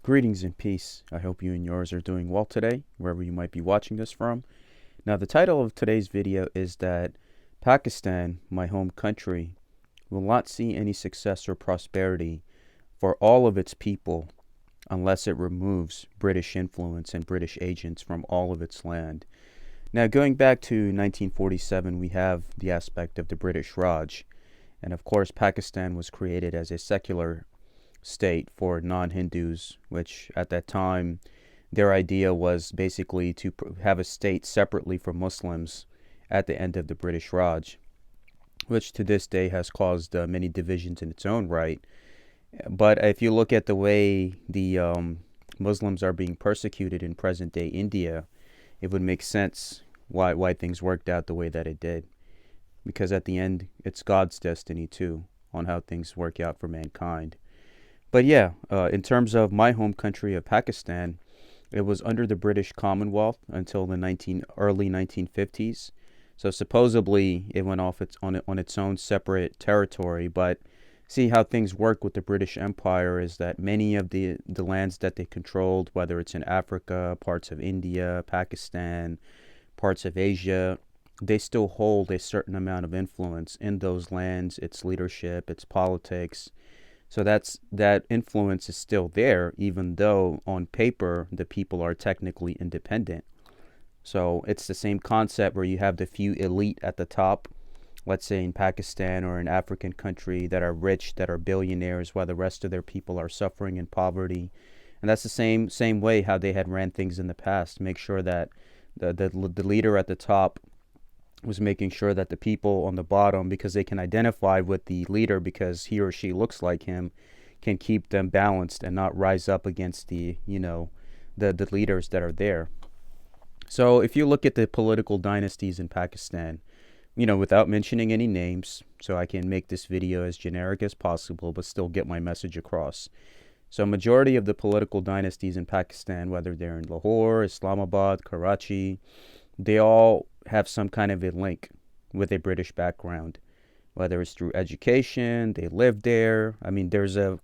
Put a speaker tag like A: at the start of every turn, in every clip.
A: Greetings and peace. I hope you and yours are doing well today, wherever you might be watching this from. Now, the title of today's video is that Pakistan, my home country, will not see any success or prosperity for all of its people unless it removes British influence and British agents from all of its land. Now, going back to 1947, we have the aspect of the British Raj. And of course, Pakistan was created as a secular state for non-Hindus, which at that time their idea was basically to have a state separately from Muslims at the end of the British Raj, which to this day has caused many divisions in its own right. But if you look at the way the Muslims are being persecuted in present-day India, it would make sense why things worked out the way that it did. Because at the end, it's God's destiny too on how things work out for mankind. But yeah, in terms of my home country of Pakistan, it was under the British Commonwealth until the early 1950s. So supposedly it went off on its own separate territory. But see how things work with the British Empire is that many of the lands that they controlled, whether it's in Africa, parts of India, Pakistan, parts of Asia, they still hold a certain amount of influence in those lands, its leadership, its politics. So that influence is still there, even though on paper the people are technically independent. So it's the same concept where you have the few elite at the top, let's say in Pakistan or an African country, that are rich, that are billionaires, while the rest of their people are suffering in poverty. And that's the same way how they had ran things in the past. Make sure that the leader at the top was making sure that the people on the bottom, because they can identify with the leader because he or she looks like him, can keep them balanced and not rise up against the leaders that are there. So if you look at the political dynasties in Pakistan, without mentioning any names, so I can make this video as generic as possible but still get my message across. So majority of the political dynasties in Pakistan, whether they're in Lahore, Islamabad, Karachi, they all have some kind of a link with a British background, whether it's through education, they live there. I mean, there's a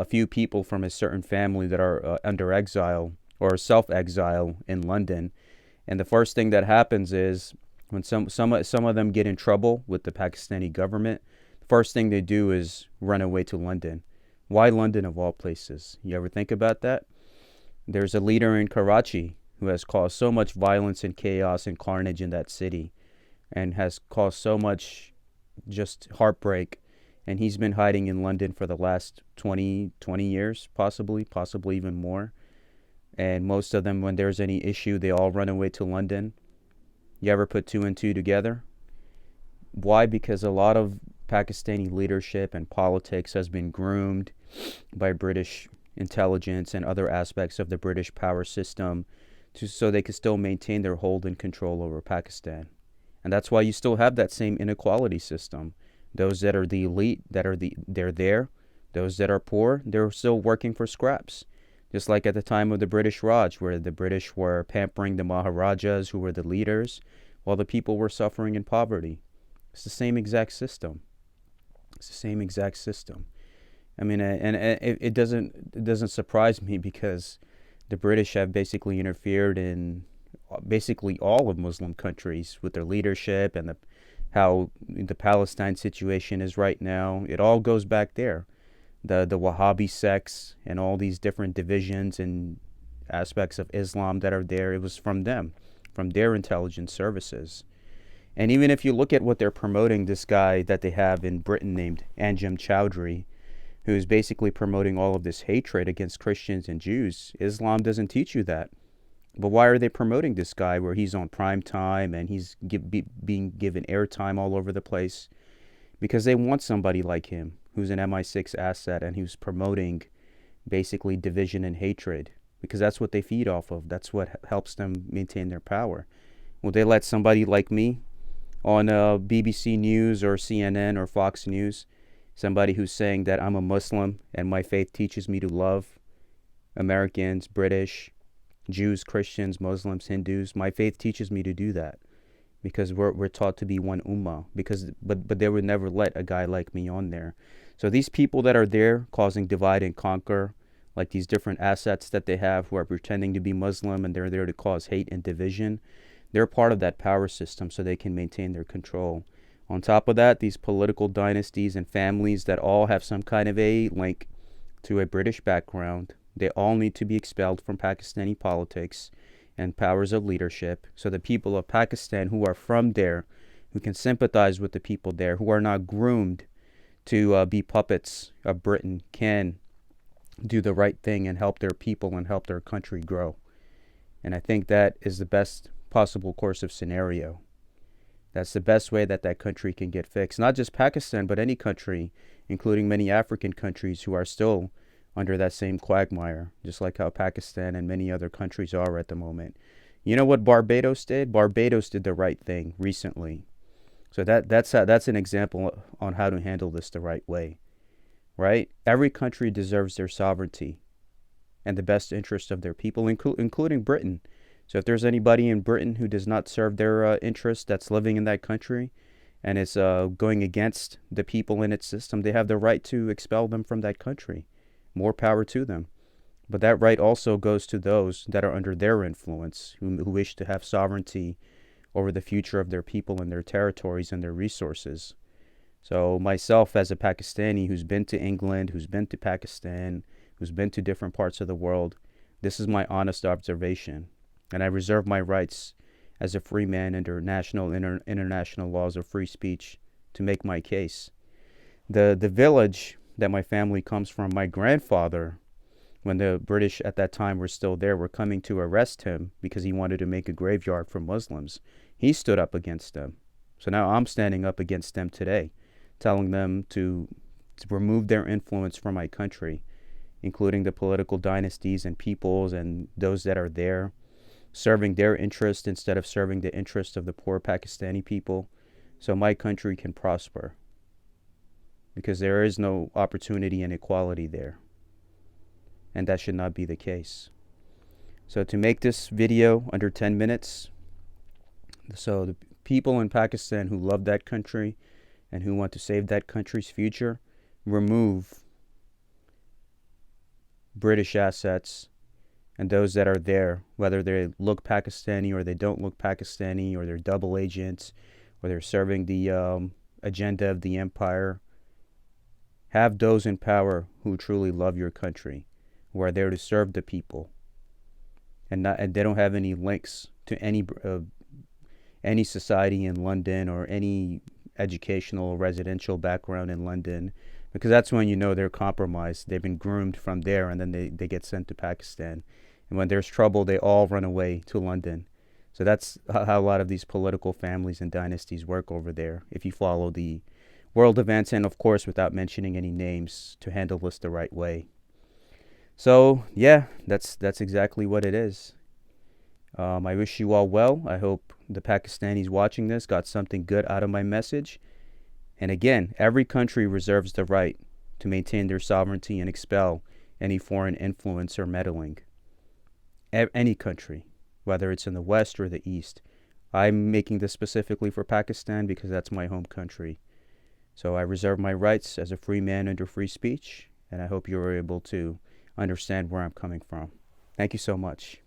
A: few people from a certain family that are under exile or self-exile in London. And the first thing that happens is when some of them get in trouble with the Pakistani government, the first thing they do is run away to London. Why London of all places? You ever think about that? There's a leader in Karachi who has caused so much violence and chaos and carnage in that city and has caused so much just heartbreak. And he's been hiding in London for the last 20 years, possibly even more. And most of them, when there's any issue, they all run away to London. You ever put two and two together? Why? Because a lot of Pakistani leadership and politics has been groomed by British intelligence and other aspects of the British power system so they could still maintain their hold and control over Pakistan. And that's why you still have that same inequality system. Those that are the elite, they're there. Those that are poor, they're still working for scraps. Just like at the time of the British Raj, where the British were pampering the Maharajas, who were the leaders, while the people were suffering in poverty. It's the same exact system. It's the same exact system. I mean, and it doesn't surprise me because the British have basically interfered in basically all of Muslim countries with their leadership and how the Palestine situation is right now. It all goes back there. The Wahhabi sects and all these different divisions and aspects of Islam that are there, it was from them, from their intelligence services. And even if you look at what they're promoting, this guy that they have in Britain named Anjem Choudhury, who's basically promoting all of this hatred against Christians and Jews. Islam doesn't teach you that. But why are they promoting this guy where he's on prime time and he's being given airtime all over the place? Because they want somebody like him who's an MI6 asset and who's promoting basically division and hatred, because that's what they feed off of. That's what helps them maintain their power. Will they let somebody like me on BBC News or CNN or Fox News, somebody who's saying that I'm a Muslim and my faith teaches me to love Americans, British, Jews, Christians, Muslims, Hindus, my faith teaches me to do that because we're taught to be one ummah, but they would never let a guy like me on there. So these people that are there causing divide and conquer, like these different assets that they have who are pretending to be Muslim and they're there to cause hate and division. They're part of that power system so they can maintain their control. On top of that, these political dynasties and families that all have some kind of a link to a British background, they all need to be expelled from Pakistani politics and powers of leadership so the people of Pakistan who are from there, who can sympathize with the people there, who are not groomed to be puppets of Britain, can do the right thing and help their people and help their country grow. And I think that is the best possible course of scenario. That's the best way that that country can get fixed. Not just Pakistan, but any country, including many African countries who are still under that same quagmire, just like how Pakistan and many other countries are at the moment. You know what Barbados did? Barbados did the right thing recently. So that's an example on how to handle this the right way, right? Every country deserves their sovereignty and the best interest of their people, including Britain. So if there's anybody in Britain who does not serve their interest that's living in that country and is going against the people in its system, they have the right to expel them from that country. More power to them. But that right also goes to those that are under their influence, who wish to have sovereignty over the future of their people and their territories and their resources. So myself as a Pakistani who's been to England, who's been to Pakistan, who's been to different parts of the world, this is my honest observation. And I reserve my rights as a free man under national and international laws of free speech to make my case. The village that my family comes from, my grandfather, when the British at that time were still there, were coming to arrest him because he wanted to make a graveyard for Muslims. He stood up against them. So now I'm standing up against them today, telling them to remove their influence from my country, including the political dynasties and peoples and those that are there, serving their interest instead of serving the interest of the poor Pakistani people, so my country can prosper. Because there is no opportunity and equality there. And that should not be the case. So to make this video under 10 minutes, so the people in Pakistan who love that country and who want to save that country's future, remove British assets and those that are there, whether they look Pakistani or they don't look Pakistani, or they're double agents, or they're serving the agenda of the empire. Have those in power who truly love your country, who are there to serve the people, and they don't have any links to any society in London or any educational or residential background in London, because that's when you know they're compromised. They've been groomed from there, and then they get sent to Pakistan. And when there's trouble, they all run away to London. So that's how a lot of these political families and dynasties work over there, if you follow the world events, and of course without mentioning any names, to handle this the right way. So yeah, that's exactly what it is. I wish you all well. I hope the Pakistanis watching this got something good out of my message. And again, every country reserves the right to maintain their sovereignty and expel any foreign influence or meddling. Any country, whether it's in the West or the East. I'm making this specifically for Pakistan because that's my home country. So I reserve my rights as a free man under free speech, and I hope you were able to understand where I'm coming from. Thank you so much.